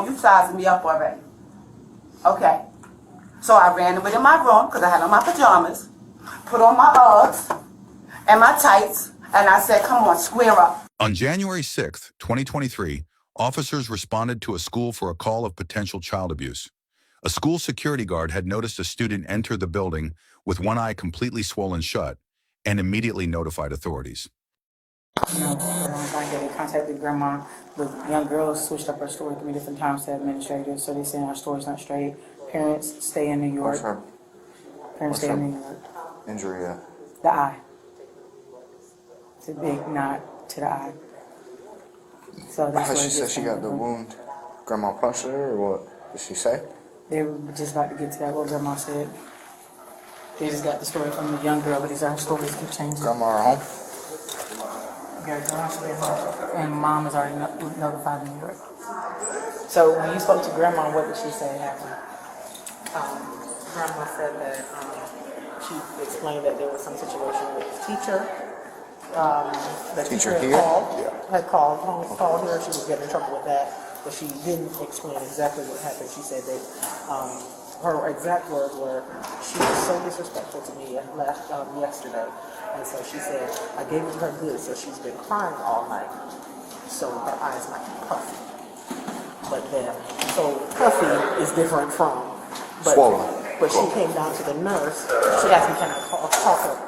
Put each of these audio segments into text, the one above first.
oh, you sizing me up already. Okay. So I ran to it in my room because I had on my pajamas, put on my Uggs and my tights, and I said, come on, square up. On January 6th, 2023, officers responded to a school for a call of potential child abuse. A school security guard had noticed a student enter the building with one eye completely swollen shut and immediately notified authorities. I get in contact with grandma. The young girl switched up her story 3 different times to administrators, so they saying our story's not straight. Parents stay in New York. Parents stay in New York. Injury at? The eye. It's a big knot to the eye. So that's How where she it said gets she got the wound? Grandma punched her, or what did she say? They were just about to get to that, what grandma said. They just got the story from the young girl, but these our stories keep changing. Grandma are home? Yeah, grandma should be home. And mom is already notified in New York. So when you spoke to grandma, what did she say happened? Grandma said that she explained that there was some situation with the teacher. The teacher here? had called her. She was getting in trouble with that, but she didn't explain exactly what happened. She said that her exact words were, "She was so disrespectful to me yesterday," and so she said, "I gave it to her good, so she's been crying all night, so her eyes might be puffy." But then, so puffy is different from swollen. But she came down to the nurse. She asked me, can I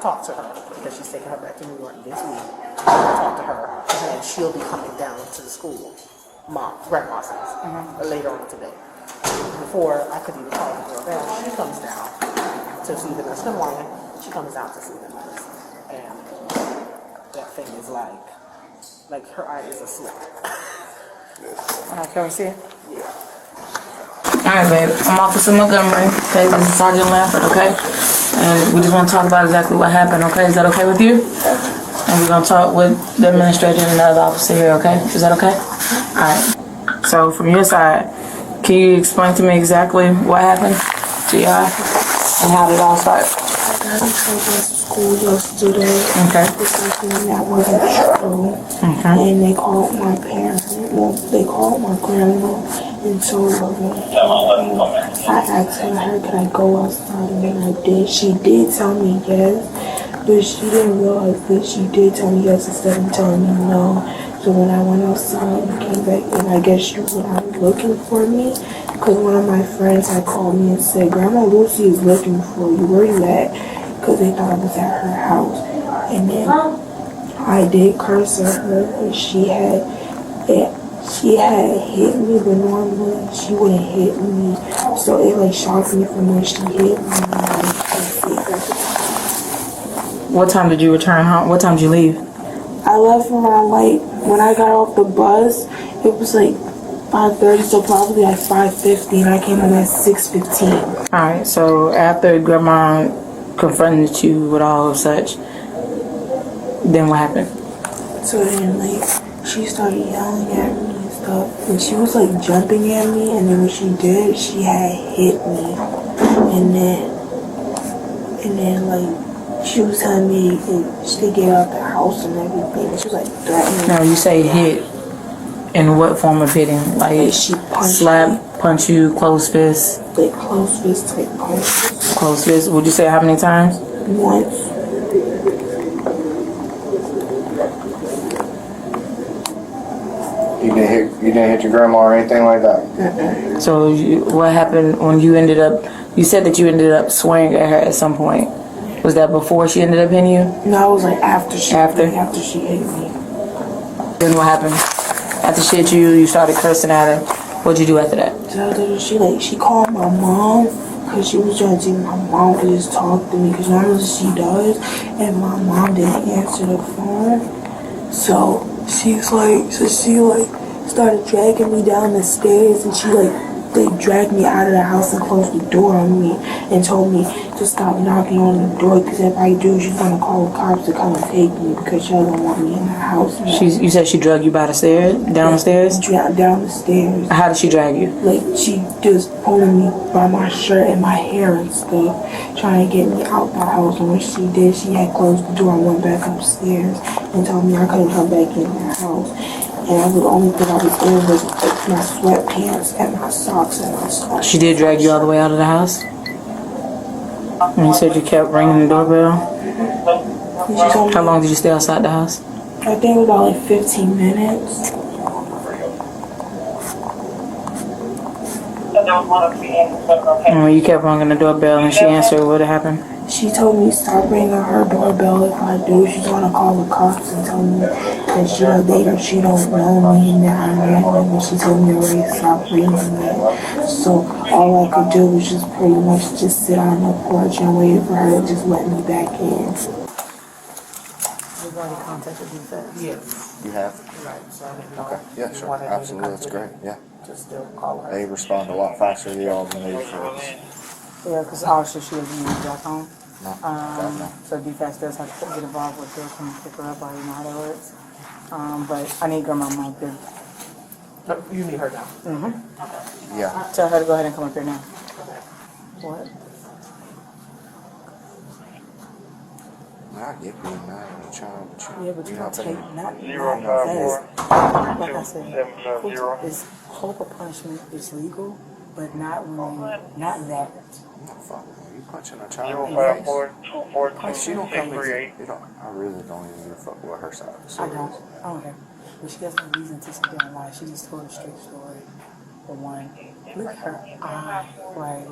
talk to her? Because she's taking her back to New York this week. Talk to her. And she'll be coming down to the school. Grandma says, later on today. Before I could even call the girl down, she comes down to see the nurse. In the morning, she comes down to see the nurse. And that thing is like her eye is asleep. Can we see it? Yeah. Alright, babe. I'm Officer Montgomery. Okay, this is Sergeant Lamford, okay? And we just want to talk about exactly what happened, okay? Is that okay with you? And we're going to talk with the administrator and the other officer here, okay? Is that okay? Alright. So, from your side, can you explain to me exactly what happened to your eye? And how did it all start? I got in trouble at school yesterday. Okay. For something that wasn't true. Okay. And they called my parents. Well, they called my grandma and told her what I asked her, could I go outside? And then I did. She did tell me yes, but she didn't realize that she did tell me yes instead of telling me no. So when I went outside and came back, and I guess she was looking for me, because one of my friends had called me and said, Grandma Lucy is looking for you. Where you at? Because they thought I was at her house. And then I did curse at her, and she had hit me, but normally she wouldn't hit me. So it shocked me from when she hit me. What time did you return home? What time did you leave? I left around when I got off the bus, it was 5:30, so probably 5:50, and I came home at 6:15. Alright, so after Grandma confronted you with all of such, then what happened? So then she started yelling at me and stuff, and she was jumping at me, and then when she did, she had hit me, and then she was telling me to get out the house and everything, and she was threatening. No, you say hit. In what form of hitting? She punched slap, punch you, close fist? Close fist type punch. Close fist. Would you say how many times? Once. You didn't hit your grandma or anything like that? So what happened when you ended up, you said that you ended up swearing at her at some point. Was that before she ended up hitting you? No, it was after she After she hit me. Then what happened? After she hit you, you started cursing at her. What'd you do after that? So she called my mom because she was trying to see if my mom could just talk to me, because normally she does, and my mom didn't answer the phone. So she started dragging me down the stairs, and they dragged me out of the house and closed the door on me and told me to stop knocking on the door, because if I do, she's gonna call the cops to come and take me because she doesn't want me in the house. You said she dragged you by the stairs, down the stairs? Down the stairs. How did she drag you? She just pulling me by my shirt and my hair and stuff, trying to get me out the house. And when she did, she had closed the door and went back upstairs and told me I couldn't come back in the house. And the only thing I was in was my sweatpants. pants and my socks and my socks. She did drag you all the way out of the house? And you said you kept ringing the doorbell? How long did you stay outside the house? I think about like 15 minutes. And when you kept ringing the doorbell and she answered, what happened? She told me stop ringing her doorbell. If I do, she's gonna call the cops and tell me that she don't know me and that I'm random. And she told me already stop ringing it. So all I could do was just pretty much just sit on the porch and wait for her to just let me back in. We've already contacted you first. Yes. You have? Right, so I didn't know. Okay. Yeah, if you sure. wanted me to Absolutely. That's contact great. Yeah. her. Just still call her. They respond a lot faster to y'all than they do for us. Yeah, because obviously she doesn't use back home. No. God, no. So DFAS does have to get involved with her, come pick her up. I already know how that works. But I need grandma up there. You need her now. Yeah. Tell her to go ahead and come up here now. What? I get being mad at a child, but Yeah, but you you're don't take finna- not like I said. Is corporal punishment is legal, but not when not that. What the fuck? Are you punching a child in the face? Punch you don't come with. You don't. I really don't even give a fuck what her side is. I don't care. But she has no reason to sit there and lie. She just told a straight story. For one, look at her eye, like.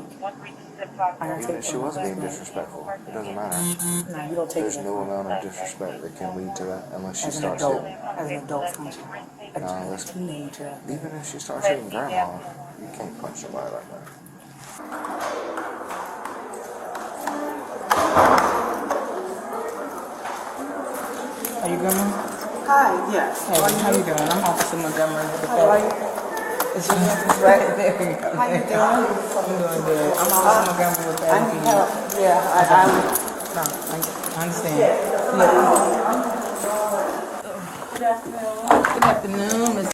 Even if she was being disrespectful, it doesn't matter. Nah, you don't take There's it no amount of disrespect that can lead to that unless she as an starts adult. hitting. As an adult function. Nah, A listen. teenager. Even if she starts hitting grandma, you can't punch somebody like that. Are you grandma? Hi, yes. Hey, how you doing? I'm Officer Montgomery with the How are you? It's right there. We go. How you doing? I'm doing good. I'm Officer Montgomery with the I need help. Yeah, I'm. No, I understand. Good afternoon, Miss.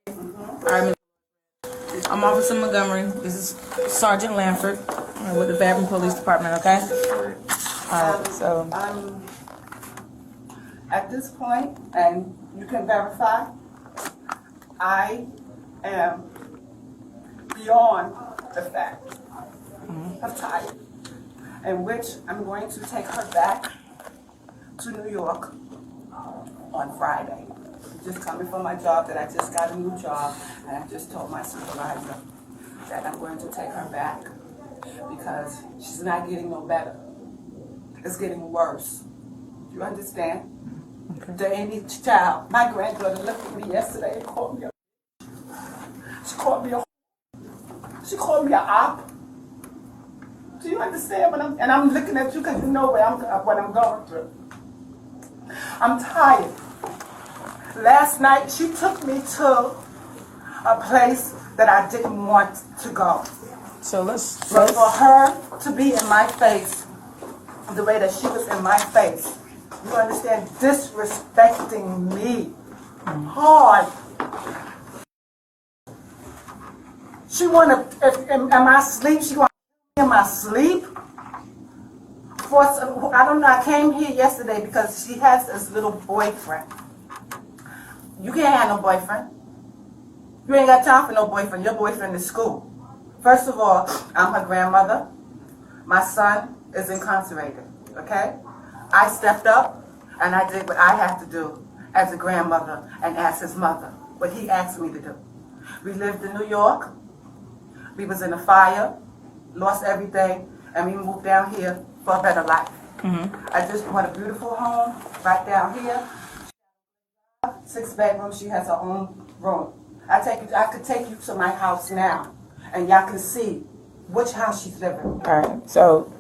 All right, Miss. I'm Officer Montgomery. This is Sergeant Lanford with the Fairburn Police Department. Okay. All right. So. At this point, and you can verify, I am beyond the fact of tired, in which I'm going to take her back to New York on Friday. Just coming from my job, that I just got a new job, and I just told my supervisor that I'm going to take her back because she's not getting no better. It's getting worse. You understand? To any child. My granddaughter looked at me yesterday and called me she called me a op. Do you understand what I'm looking at you because you know what I'm going through. I'm tired. Last night she took me to a place that I didn't want to go. So But for her to be in my face the way that she was in my face, you understand, disrespecting me hard. She wanna, am I asleep? She wanna in my sleep? I don't know, I came here yesterday because she has this little boyfriend. You can't have no boyfriend. You ain't got time for no boyfriend. Your boyfriend is school. First of all, I'm her grandmother. My son is incarcerated, okay? I stepped up and I did what I have to do as a grandmother and as his mother, what he asked me to do. We lived in New York. We was in a fire, lost everything, and we moved down here for a better life. I just want a beautiful home right down here. 6 bedrooms, she has her own room. I could take you to my house now, and y'all can see which house she's living. all right. So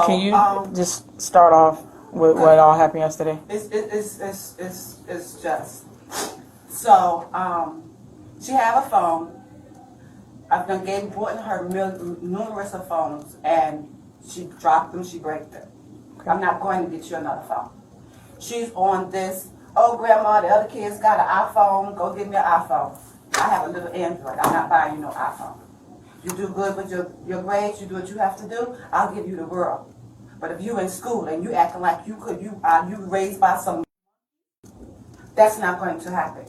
can you just start off with what all happened yesterday? It's just so she have a phone. I've bought her numerous of phones, and she dropped them. She break them. Okay. I'm not going to get you another phone. She's on this. Oh, grandma, the other kids got an iPhone. Go get me an iPhone. I have a little Android. I'm not buying you no iPhone. You do good with your grades. You do what you have to do. I'll give you the world. But if you in school and you acting like you raised by some, that's not going to happen.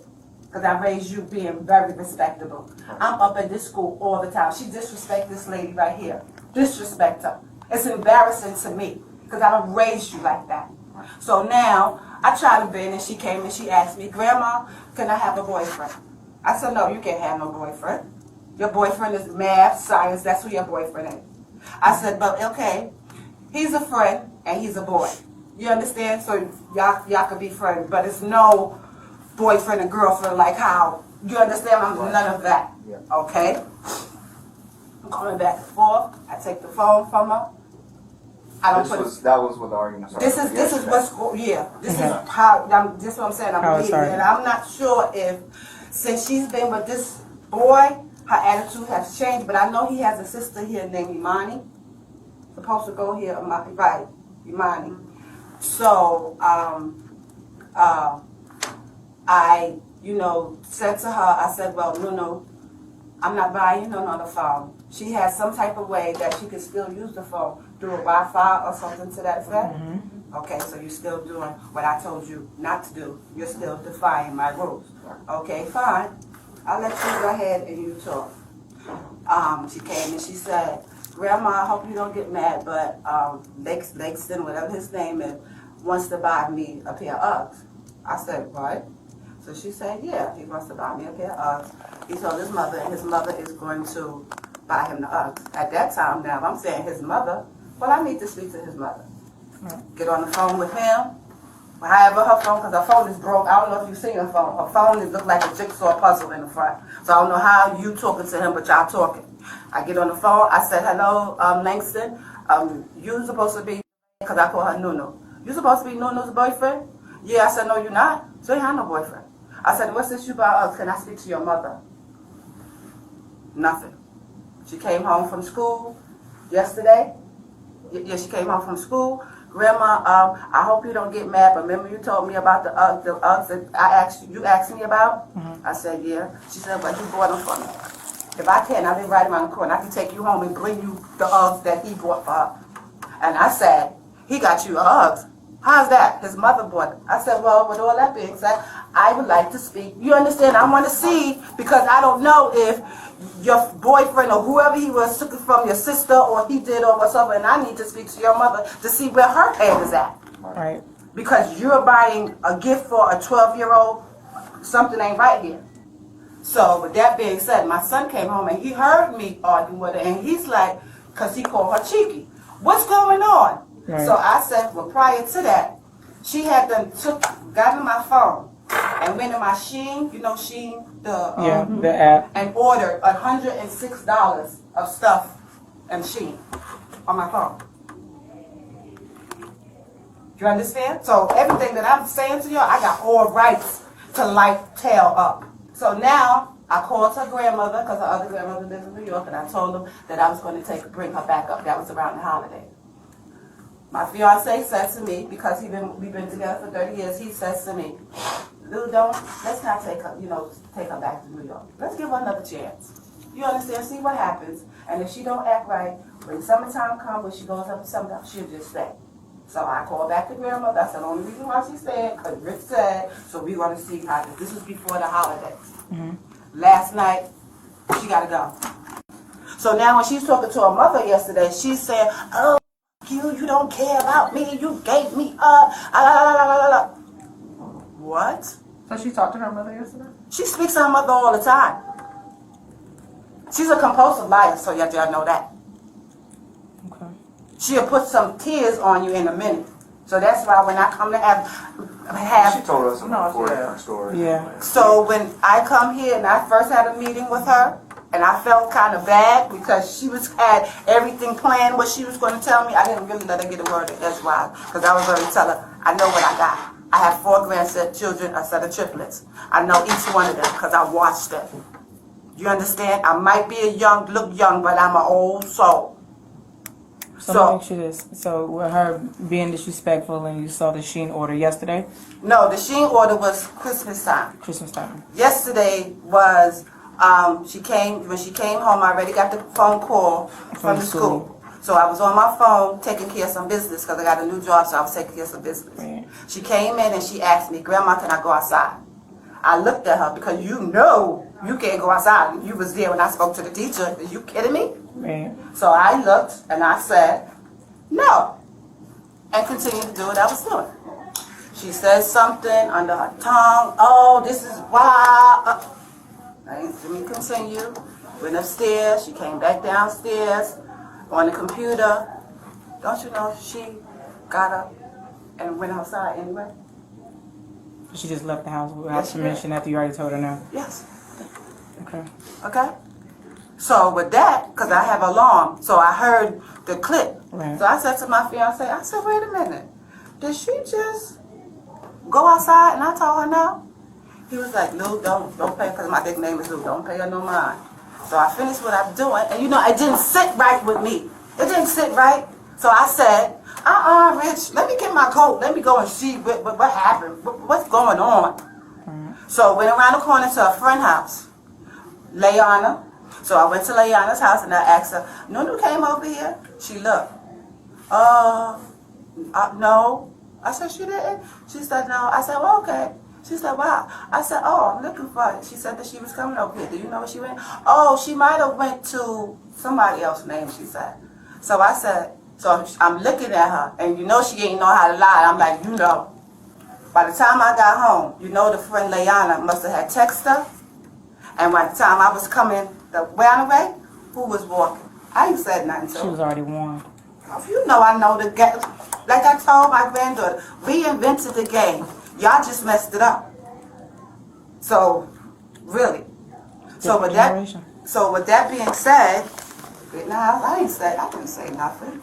because I raised you being very respectable. I'm up at this school all the time. She disrespect this lady right here. Disrespect her. It's embarrassing to me because I don't raise you like that. So now I tried to bend and she came and she asked me, Grandma, can I have a boyfriend? I said, no, you can't have no boyfriend. Your boyfriend is math, science, that's who your boyfriend is. I said, but okay, he's a friend and he's a boy. You understand? So y'all could be friends, but it's no boyfriend and girlfriend like how, you understand? I'm none of that. Okay? I'm going back and forth. I take the phone from her. I don't That was what the argument started. This is what's this is how this is what I'm saying. I'm leaving, and I'm not sure if since she's been with this boy, her attitude has changed. But I know he has a sister here named Imani. Supposed to go here, right? Imani. So I said to her, I said, well, no, I'm not buying you no another phone. She has some type of way that she can still use the phone through a Wi-Fi or something to that effect. Okay, so you're still doing what I told you not to do. You're still defying my rules. Okay, fine. I'll let you go ahead and you talk. She came and she said, Grandma, I hope you don't get mad, but Langston, whatever his name is, wants to buy me a pair of Uggs. I said, what? So she said, yeah, he wants to buy me a pair of Uggs. He told his mother, and his mother is going to buy him the Uggs. At that time now, I'm saying his mother, well, I need to speak to his mother. Get on the phone with him. However, her phone, because her phone is broke. I don't know if you've seen her phone. Her phone is look like a jigsaw puzzle in the front. So I don't know how you talking to him, but y'all talking. I get on the phone. I said, hello, Langston. You supposed to be, because I call her Nunu. You supposed to be Nunu's boyfriend? Yeah, I said, no, you're not. So you have no boyfriend. I said, what's this you buy us? Can I speak to your mother? Nothing. She came home from school yesterday. Yeah, she came home from school. Grandma, I hope you don't get mad, but remember you told me about the Uggs that you asked me about? I said, yeah. She said, but you bought them for me. If I can, I live right around the corner. I can take you home and bring you the Uggs that he bought for her. And I said, he got you Uggs. How's that? His mother bought it. I said, well, with all that being said, I would like to speak. You understand? I want to see, because I don't know if your boyfriend or whoever he was took it from your sister or he did or whatever, and I need to speak to your mother to see where her head is at. Right. Because you're buying a gift for a 12-year-old, something ain't right here. So with that being said, my son came home and he heard me arguing with her, and he's like, because he called her cheeky. What's going on? Right. So I said, well, prior to that, she had got in my phone and went in my Shein, Shein, the app, and ordered $106 of stuff in Shein on my phone. You understand? So everything that I'm saying to you, I got all rights to light tail up. So now I called her grandmother, because her other grandmother lives in New York, and I told them that I was going to bring her back up. That was around the holiday. My fiance said to me, because we've been together for 30 years, he says to me, Lou, let's not take her back to New York. Let's give her another chance. You understand? See what happens. And if she don't act right, when summertime comes, when she goes up to summer, she'll just stay. So I called back to grandmother. That's the only reason why she stayed, because Rick said, so we're going to see how this was before the holidays. Last night, she got to go. So now when she's talking to her mother yesterday, she's saying, oh, you don't care about me, you gave me What? So she talked to her mother yesterday? She speaks to her mother all the time. She's a compulsive liar, so y'all know that. Okay. She'll put some tears on you in a minute. So that's why when I come to have She told us a different story. Yeah. So when I come here and I first had a meeting with her, and I felt kind of bad because she had everything planned what she was going to tell me. I didn't really let her get a word in edgewise because I was going to tell her, I know what I got. I have 4 grandchildren, a set of triplets. I know each one of them because I watched them. You understand? I might be look young, but I'm an old soul. So let me ask you this. So with her being disrespectful and you saw the Shein order yesterday? No, the Shein order was Christmas time. Christmas time. Yesterday was... when she came home, I already got the phone call from the school. So I was on my phone taking care of some business because I got a new job, so I was taking care of some business. Right. She came in and she asked me, Grandma, can I go outside? I looked at her because you know you can't go outside. You was there when I spoke to the teacher. Are you kidding me? Right. So I looked and I said, no, and continued to do what I was doing. She said something under her tongue. Oh, this is why. Let me continue. Went upstairs. She came back downstairs on the computer. Don't you know she got up and went outside anyway? She just left the house without Yes, she permission after you already told her no. Yes. Okay. Okay? So with that, because I have alarm, so I heard the click. Right. So I said to my fiance, I said, wait a minute. Did she just go outside? And I told her no. He was like, Lou, don't pay, because my nickname is Lou, don't pay her no mind. So I finished what I'm doing, and you know, it didn't sit right with me. It didn't sit right. So I said, Rich, let me get my coat. Let me go and see what happened. What's going on? So went around the corner to a friend's house, Layana. So I went to Layana's house and I asked her, Nunu came over here? She looked. No. I said, she didn't? She said, no. I said, well, okay. She said, wow. I said, oh, I'm looking for it. She said that she was coming over here. Do you know where she went? Oh, she might have went to somebody else's name, she said. So I said, so I'm looking at her, and you know she ain't know how to lie. I'm like, you know. By the time I got home, you know the friend Layana must have had texted her. And by the time I was coming the way, who was walking? I ain't said nothing to her. She was already warned. You know I know the game. Like I told my granddaughter, we invented the game. Y'all just messed it up. So, really. So with that being said, now I didn't say nothing.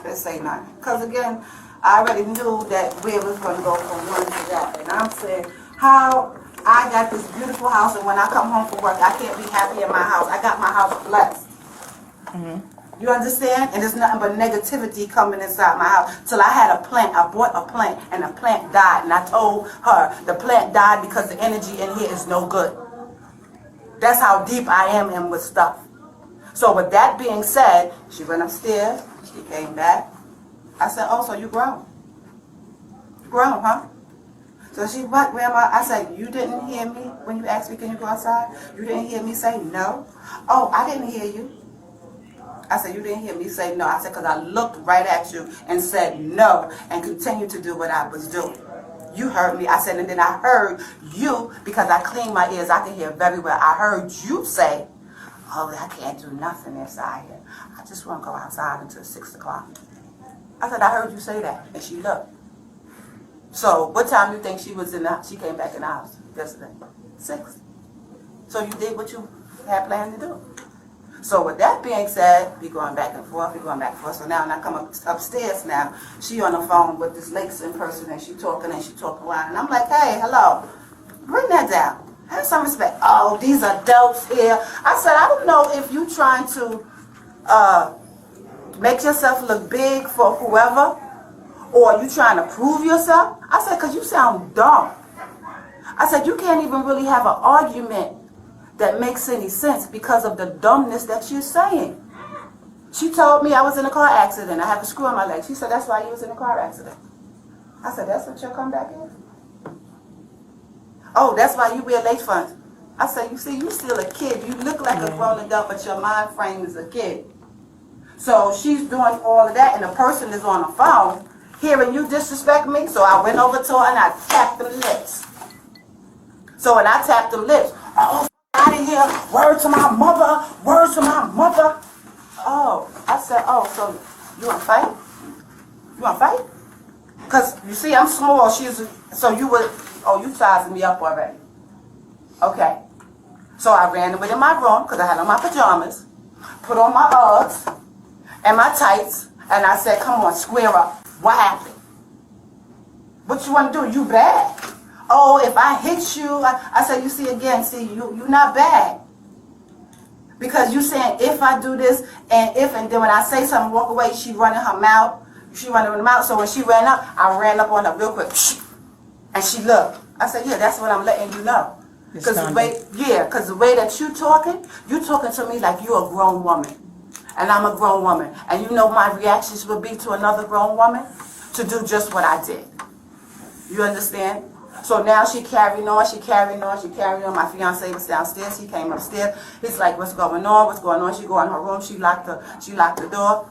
Didn't say nothing. Because again, I already knew that we was going to go from one to that. And I'm saying how I got this beautiful house, and when I come home from work, I can't be happy in my house. I got my house blessed. Mm-hmm. You understand? And there's nothing but negativity coming inside my house. Till I had a plant. I bought a plant, and the plant died. And I told her the plant died because the energy in here is no good. That's how deep I am in with stuff. So with that being said, she went upstairs. She came back. I said, oh, so you grown. You grown, huh? So she, what, Grandma? I said, you didn't hear me when you asked me, can you go outside? You didn't hear me say no? Oh, I didn't hear you. I said, you didn't hear me say no. I said, because I looked right at you and said no and continued to do what I was doing. You heard me. I said, and then I heard you, because I clean my ears, I can hear very well. I heard you say, oh, I can't do nothing inside here. I just want to go outside until 6 o'clock. I said, I heard you say that. And she looked. So what time do you think she was in the, she came back in the house yesterday? 6. So you did what you had planned to do. So with that being said, we going back and forth, So now when I come upstairs now, she on the phone with this Lakeson person, and she talking loud. And I'm like, hey, hello, bring that down. Have some respect. Oh, these adults here. I said, I don't know if you trying to make yourself look big for whoever, or you trying to prove yourself. I said, because you sound dumb. I said, you can't even really have an argument that makes any sense because of the dumbness that you're saying. She told me I was in a car accident. I have a screw on my leg. She said, that's why you was in a car accident. I said, that's what your comeback is? Oh, that's why you wear lace fronts. I said, you see, you still a kid. You look like a grown adult, but your mind frame is a kid. So she's doing all of that, and the person is on the phone hearing you disrespect me. So I went over to her and I tapped them lips. So when I tapped them lips, oh, out of here, word to my mother, word to my mother. Oh, I said, oh, so you want to fight? You want to fight? Because, you see, I'm small. So you would, oh, you sizing me up already. Okay. So I ran away in my room because I had on my pajamas, put on my Uggs and my tights, and I said, come on, square up. What happened? What you want to do? You bad. Oh, if I hit you, I said, you see, again, you're not bad. Because you saying, if I do this, and then when I say something, walk away, she running her mouth. She running her mouth. So when she ran up, I ran up on her real quick. And she looked. I said, yeah, that's what I'm letting you know. Because the way that you're talking to me like you're a grown woman. And I'm a grown woman. And you know my reactions would be to another grown woman? To do just what I did. You understand? So now she carrying on. My fiance was downstairs. He came upstairs. He's like, what's going on? What's going on? She go in her room. She locked the door.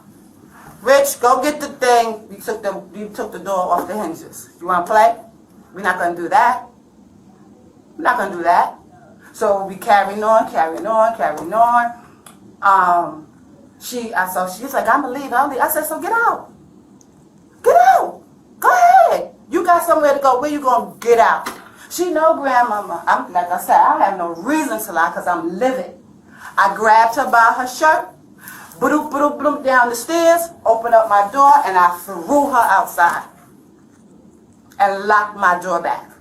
Rich, go get the thing. You took the door off the hinges. You want to play? We're not going to do that. We're not going to do that. So we carrying on. She's like, I'm going to leave. I said, so get out. Get out. Go ahead. You got somewhere to go. Where you going to get out? She know, grandmama. Like I said, I have no reason to lie because I'm livid. I grabbed her by her shirt, bloop, down the stairs, opened up my door, and I threw her outside and locked my door back.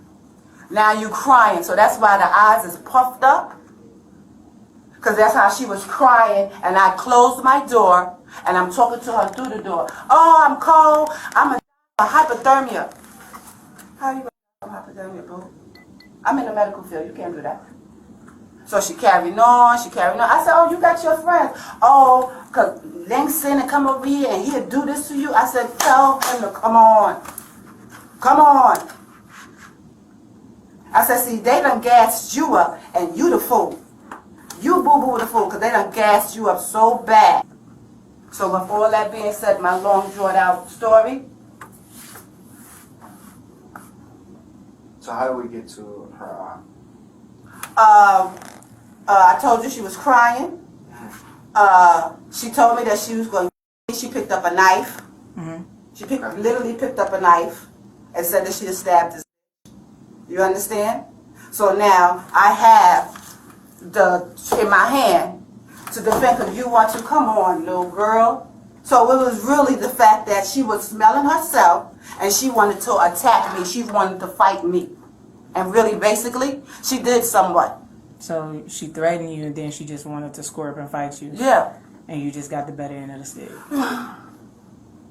Now you crying, so that's why the eyes is puffed up, because that's how she was crying, and I closed my door, and I'm talking to her through the door. Oh, I'm cold. I'm a hypothermia. How you going to hypothermia, boo? I'm in the medical field. You can't do that. So she carrying on. I said, oh, you got your friends. Oh, because Langston and come over here and he'll do this to you. I said, tell him to come on. Come on. I said, see, they done gassed you up and you the fool. You boo-boo the fool because they done gassed you up so bad. So with all that being said, my long drawn out story. So how do we get to her? I told you she was crying. She told me that she was going to. She picked up a knife. Mm-hmm. She literally picked up a knife and said that she had stabbed his. You understand? So now I have in my hand to defend. Because you want to come on, little girl. So it was really the fact that she was smelling herself and she wanted to attack me. She wanted to fight me. And really, basically, she did somewhat. So she threatened you, and then she just wanted to score up and fight you. Yeah. And you just got the better end of the stick.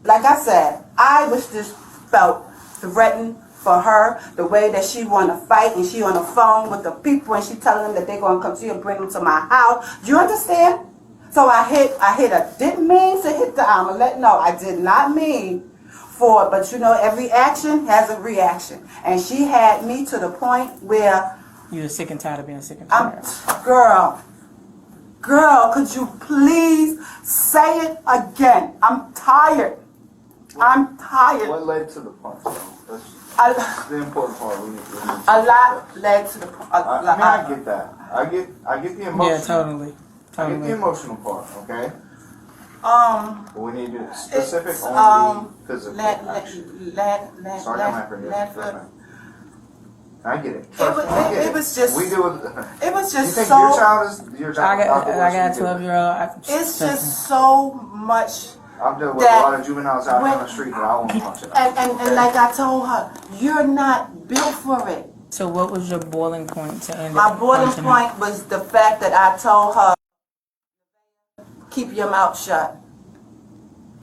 Like I said, I was just felt threatened for her, the way that she want to fight, and she on the phone with the people, and she telling them that they're going to come see her, bring them to my house. Do you understand? So I hit her. Didn't mean to hit the arm. No, I did not mean for, but you know, every action has a reaction. And she had me to the point where You were sick and tired of being sick and tired. Girl, could you please say it again? I'm tired. What led to the punch, though? That's the important part. A lot led to the punch. I get that. I get the emotion. Yeah, totally. I get the emotional part, okay? But we need to specific on the physical action. Sorry, I'm not forgetting. I get it. It was just. We do it. It was just You think so. your child? I got a 12-year-old. It's just so much. I've dealt with a lot of juveniles out on the street that I won't punch it. And like I told her, you're not built for it. So what was your boiling point to end My it? boiling point was the fact that I told her, keep your mouth shut.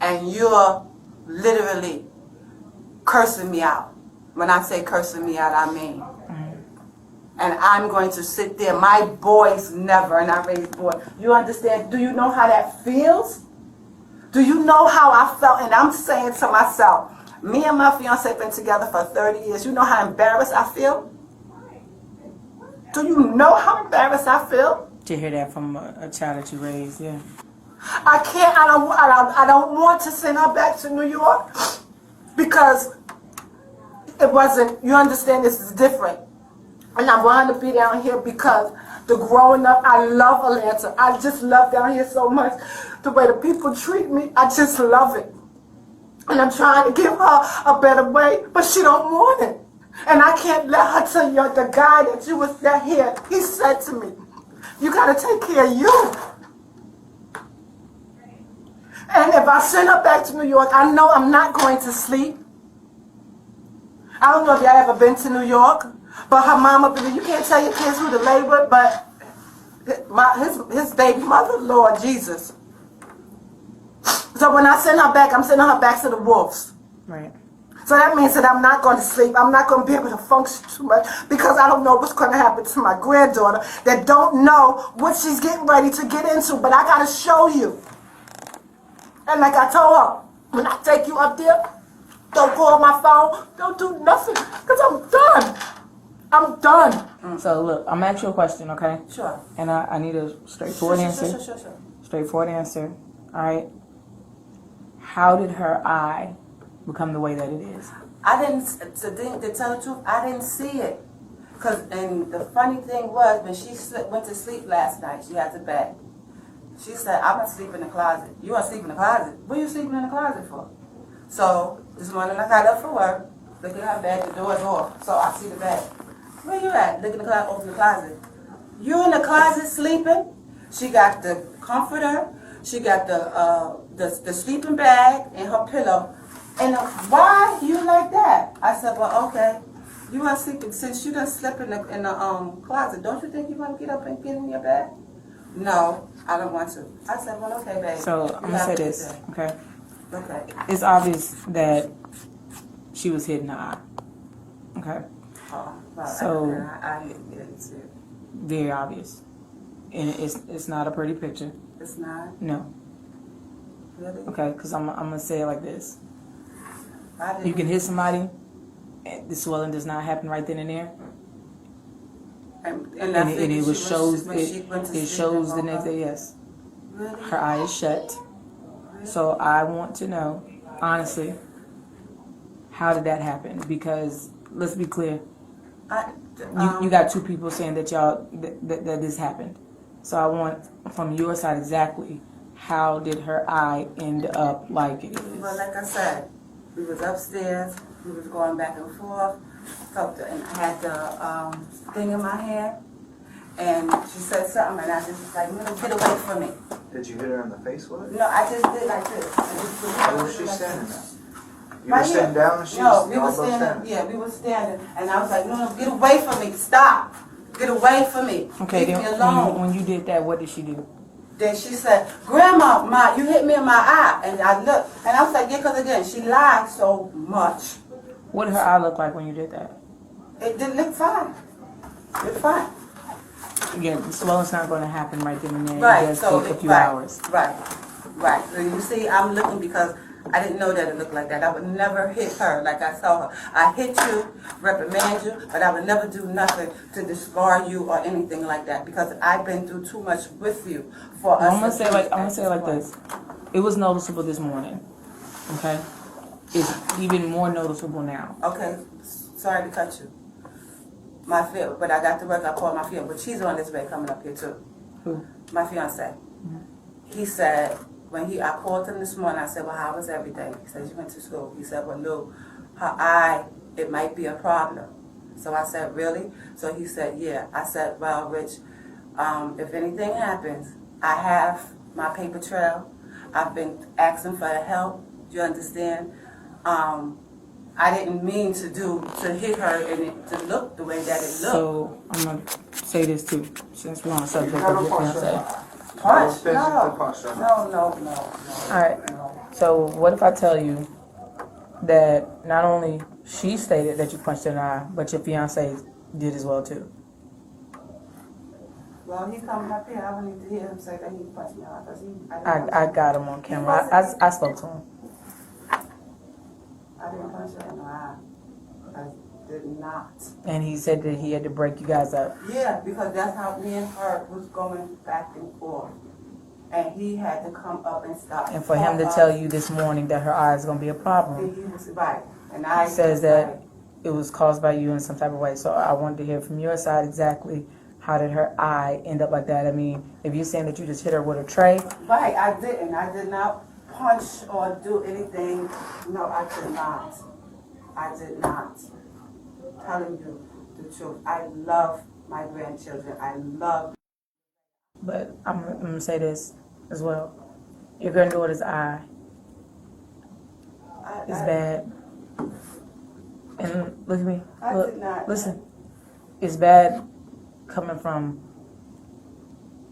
And you're literally cursing me out. When I say cursing me out, I mean. And I'm going to sit there. My boys never, and I raised boys. You understand? Do you know how that feels? Do you know how I felt? And I'm saying to myself, me and my fiance have been together for 30 years. You know how embarrassed I feel? Do you know how embarrassed I feel? To hear that from a child that you raised, yeah. I can't. I don't want to send her back to New York because it wasn't. You understand? This is different, and I wanted to be down here because the growing up. I love Atlanta. I just love down here so much. The way the people treat me, I just love it, and I'm trying to give her a better way, but she don't want it, and I can't let her tell you the guy that you was that here. He said to me, "You gotta take care of you." And if I send her back to New York, I know I'm not going to sleep. I don't know if y'all ever been to New York, but her mama, you can't tell your kids who to lay with, but his baby mother, Lord Jesus. So when I send her back, I'm sending her back to the wolves. Right. So that means that I'm not going to sleep. I'm not going to be able to function too much because I don't know what's going to happen to my granddaughter that don't know what she's getting ready to get into, but I got to show you. And like I told her, when I take you up there, don't call my phone, don't do nothing, because I'm done. I'm done. So look, I'm gonna ask you a question, okay? Sure. And I need a straightforward answer. Sure. Straightforward answer. All right. How did her eye become the way that it is? I didn't, to tell the truth, I didn't see it. And the funny thing was, when she went to sleep last night, she had to bed. She said, I'm going to sleep in the closet. You want to sleep in the closet? What are you sleeping in the closet for? So this morning I got up for work, look at her bed, the door's off, so I see the bed. Where you at? Look in the closet, open the closet. You in the closet sleeping? She got the comforter, she got the sleeping bag and her pillow. And why you like that? I said, well, okay. You want to sleep, since you done slept in the closet, don't you think you want to get up and get in your bed? No, I don't want to. I said, well, okay, babe. So I'm gonna say this, okay? Okay. It's obvious that she was hitting the eye. Okay? Oh, well, So I didn't see it. very obvious. And it's not a pretty picture. It's not? No. Really? Okay, because I'm gonna say it like this. I didn't. You can hit somebody, and the swelling does not happen right then and there. And It was shows when she went to it sleep shows and the woke next up. day, yes. Really? Her eye is shut. So I want to know, honestly, how did that happen? Because let's be clear, you got two people saying that that this happened. So I want from your side exactly how did her eye end up like it is? Well, like I said, we was upstairs, we was going back and forth, and I had the thing in my hand, and she said something, and I just was like, no, get away from me. Did you hit her in the face with it? No, I just did like this. Where was she standing at? You Right were sitting here. down and she No, was we were both standing. Yeah, we were standing, and I was like, no, get away from me, stop, get away from me, Okay, leave me then alone. when you did that, what did she do? Then she said, Grandma, you hit me in my eye, and I looked, and I was like, yeah, because again, she lied so much. What did her eye look like when you did that? It didn't look fine. It looked fine. Again, the swelling's not going to happen right then and there. Right, It does so take a few right, hours. right. So you see, I'm looking because I didn't know that it looked like that. I would never hit her like I saw her. I hit you, reprimand you, but I would never do nothing to discard you or anything like that because I've been through too much with you for us. I'm gonna say it like this. It was noticeable this morning. Okay, it's even more noticeable now. Okay, sorry to cut you. My field, but I got to work. I called my field, but she's on this way coming up here too. Who? My fiance. He said I called him this morning. I said, "Well, how was everything?" He said, "You went to school." He said, "Well, no, her eye, it might be a problem." So I said, "Really?" So he said, "Yeah." I said, "Well, Rich, if anything happens, I have my paper trail. I've been asking for help. Do you understand? I didn't mean to hit her and it to look the way that it looked." So I'm gonna say this too, since we're on the subject of your fiance. Punch? Physically No. punched her. No. All right. So what if I tell you that not only she stated that you punched her in the eye, but your fiance did as well too? Well, he's coming up here. I would need to hear him say that he punched me out because I got him on camera. I spoke to him. I didn't punch her in the eye. I did not. And he said that he had to break you guys up. Yeah, because that's how me and her was going back and forth. And he had to come up and stop. And for him to tell you this morning that her eye is going to be a problem, He was right. And I says that it was caused by you in some type of way. So I wanted to hear from your side exactly how did her eye end up like that. I mean, if you're saying that you just hit her with a tray. Right, I didn't. I did not punch or do anything. No, I did not. I did not. Telling you the truth. I love my grandchildren. I love. But I'm going to say this as well. Your granddaughter's eye is bad. And look at me. I Look, did not. listen. It's bad coming from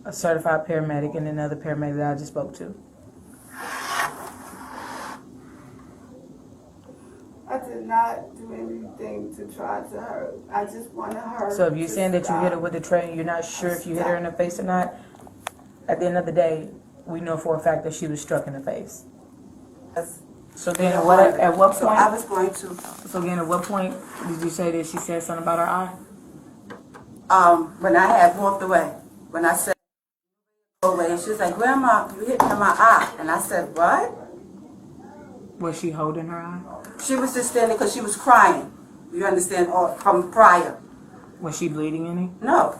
a certified paramedic and another paramedic that I just spoke to. I did not do anything to try to hurt. I just wanted her. So if you're saying that you hit her with a tray and you're not sure if you hit her in the face or not, at the end of the day, we know for a fact that she was struck in the face. So then at what So I point? was going to. So again, at what point did you say that she said something about her eye? when I had walked away, when I said go away, and she was like, Grandma, you hit me in my eye. And I said, what? Was she holding her eye? She was just standing because she was crying. You understand? Or from prior. Was she bleeding any? No.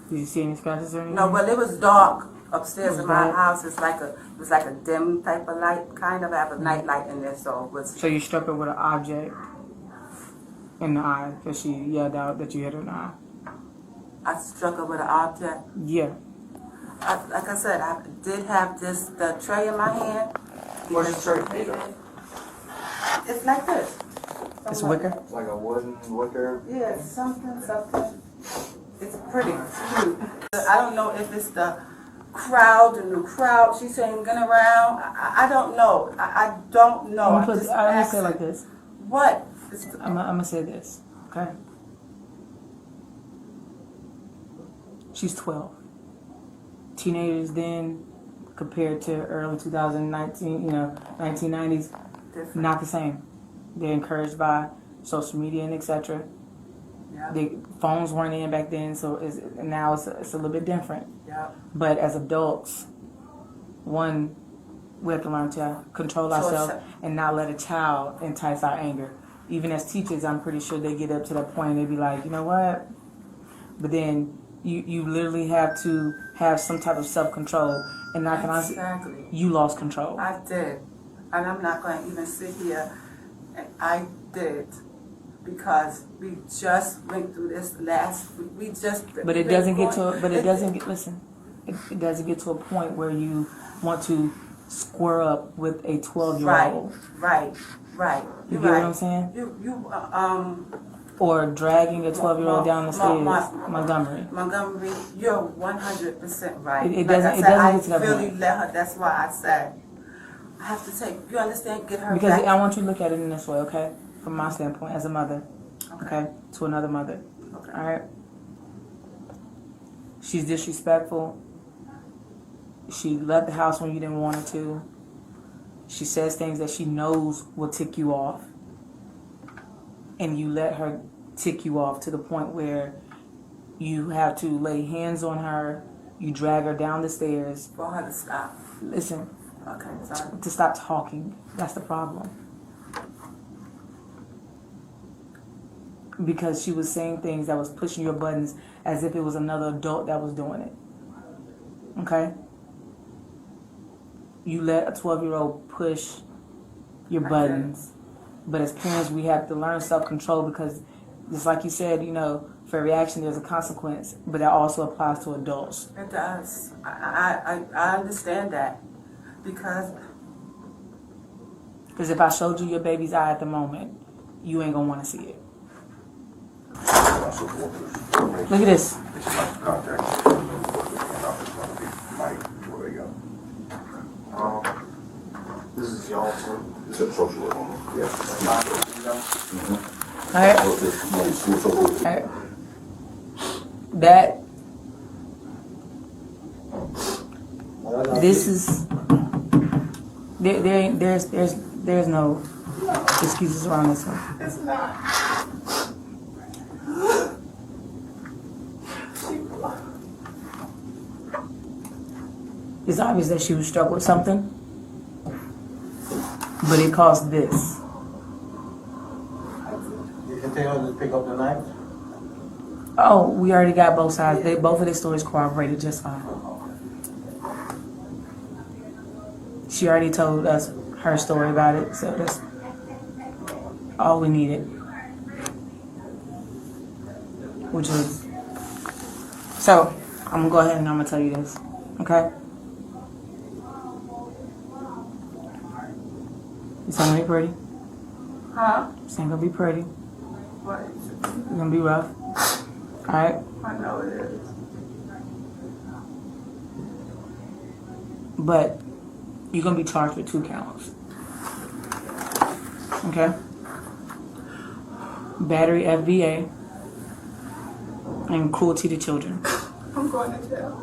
Did you see any scratches or anything? No, but it was dark upstairs in my dark? house. It was like a dim type of light, kind of. I have a night light in there, so it was. So you struck her with an object in the eye because she yelled out that you hit her in the eye? I struck her with an object. Yeah. Like I said, I did have the tray in my hand. What's the tray made of? It's like this. It's wicker? It's like a wooden wicker. Yeah, something. It's pretty cute. I don't know if it's the crowd, she's saying, going around. I don't know. I don't know. I'm going to say it like this. What? I'm going to say this, okay? She's 12. Teenagers then, compared to early 2019, 1990s, Different. not the same. They're encouraged by social media and etc. Yeah. The phones weren't in back then, so now it's a little bit different. Yeah. But as adults, one, we have to learn to control ourselves and not let a child entice our anger. Even as teachers, I'm pretty sure they get up to that point and they be like, you know what? But then you literally have to have some type of self-control. And I can honestly, you lost control. I did. And I'm not going to even sit here. And I did. Because we just went through this last week. But it doesn't get to it doesn't get to a point where you want to square up with a 12-year-old. Right. You get what I'm saying? Or dragging a 12-year-old down the stairs. Montgomery, you're 100% right. It doesn't get to that point. I really let her. That's why I said I have to take. You understand? Get her because back. I want you to look at it in this way, okay? From my standpoint, as a mother, okay, to another mother, Okay. all right. She's disrespectful. She left the house when you didn't want her to. She says things that she knows will tick you off. And you let her tick you off to the point where you have to lay hands on her, you drag her down the stairs. For her to stop. Listen. Okay, sorry. To stop talking. That's the problem. Because she was saying things that was pushing your buttons as if it was another adult that was doing it. Okay? You let a 12-year-old push your buttons. But as parents, we have to learn self-control because, just like you said, for every action there's a consequence. But that also applies to adults. It does. I understand that. Because if I showed you your baby's eye at the moment, you ain't going to want to see it. Look at this. This is y'all's one. It's a social work on it. Yeah. All right. That. This is. There's no excuses around this one. it's not. It's obvious that she was struck with something, but it caused this. You can tell her to pick up the knife? Oh, we already got both sides. Both of their stories corroborated just fine. She already told us her story about it, so that's all we needed. Which is, so I'm gonna go ahead and I'm gonna tell you this, okay? It's not gonna be pretty. Huh? It's not gonna be pretty. What is it? It's gonna be rough. Alright? I know it is. But you're gonna be charged with 2 counts. Okay? Battery FBA and cruelty to children. I'm going to jail.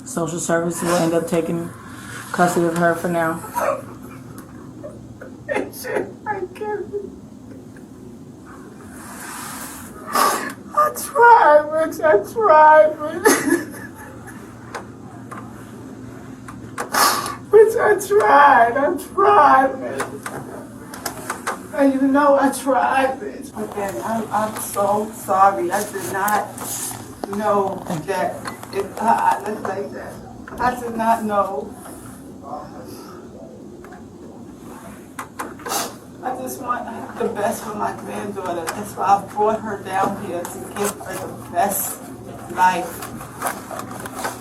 Social services will end up taking custody of her for now. I can't. I tried, Rich. I tried, Rich. Rich, I tried, Rich. And you know I tried, Rich. Again, I'm so sorry. I did not know that let's say that. I did not know. I just want the best for my granddaughter. That's why I brought her down here to give her the best life,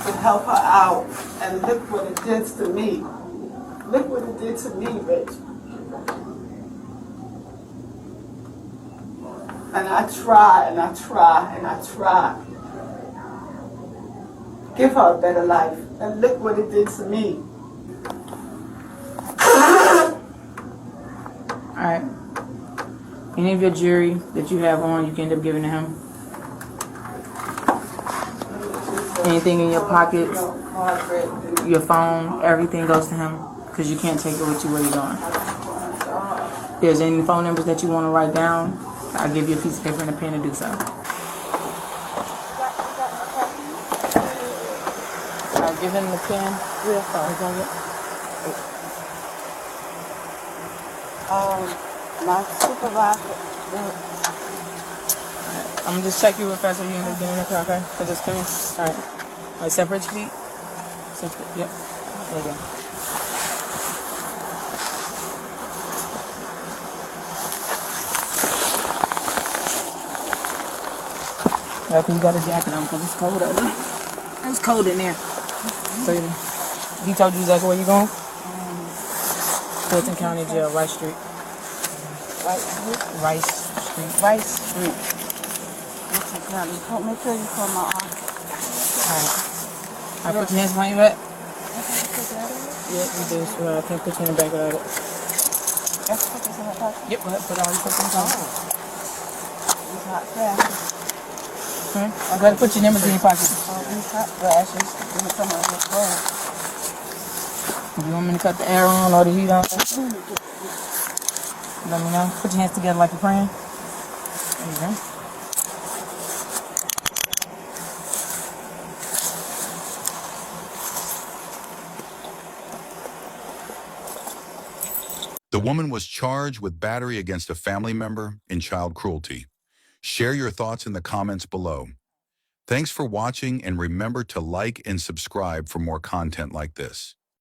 to help her out. And look what it did to me. Look what it did to me, Rich. And I try, and I try, and I try. Give her a better life. And look what it did to me. Alright. Any of your jewelry that you have on, you can end up giving to him. Anything in your pockets, your phone, everything goes to him. Because you can't take it with you where you're going. If there's any phone numbers that you want to write down, I'll give you a piece of paper and a pen to do so. I'll give him the pen. Real fast. My supervisor. I'm gonna just check you real fast so you end up getting in the car, okay? So just come in. Alright, separate your feet. Separate, yep. There you go. Yeah, cause you got a jacket on because it's cold out there. It's cold in there. So he told you exactly where you're going? Fulton County Jail, Rice Street. Rice Street. Make sure you call my office. Alright. I put your hands behind your back? Yeah, you do. So I can't put you in the back without it. Yep, go ahead. Put all your footprints on. It's not fast. I gotta put your numbers in your pocket. These hot flashes. Some of them cold. If you want me to cut the air on or the heat on, let me know. Put your hands together like you're praying. There you go. The woman was charged with battery against a family member and child cruelty. Share your thoughts in the comments below. Thanks for watching, and remember to like and subscribe for more content like this.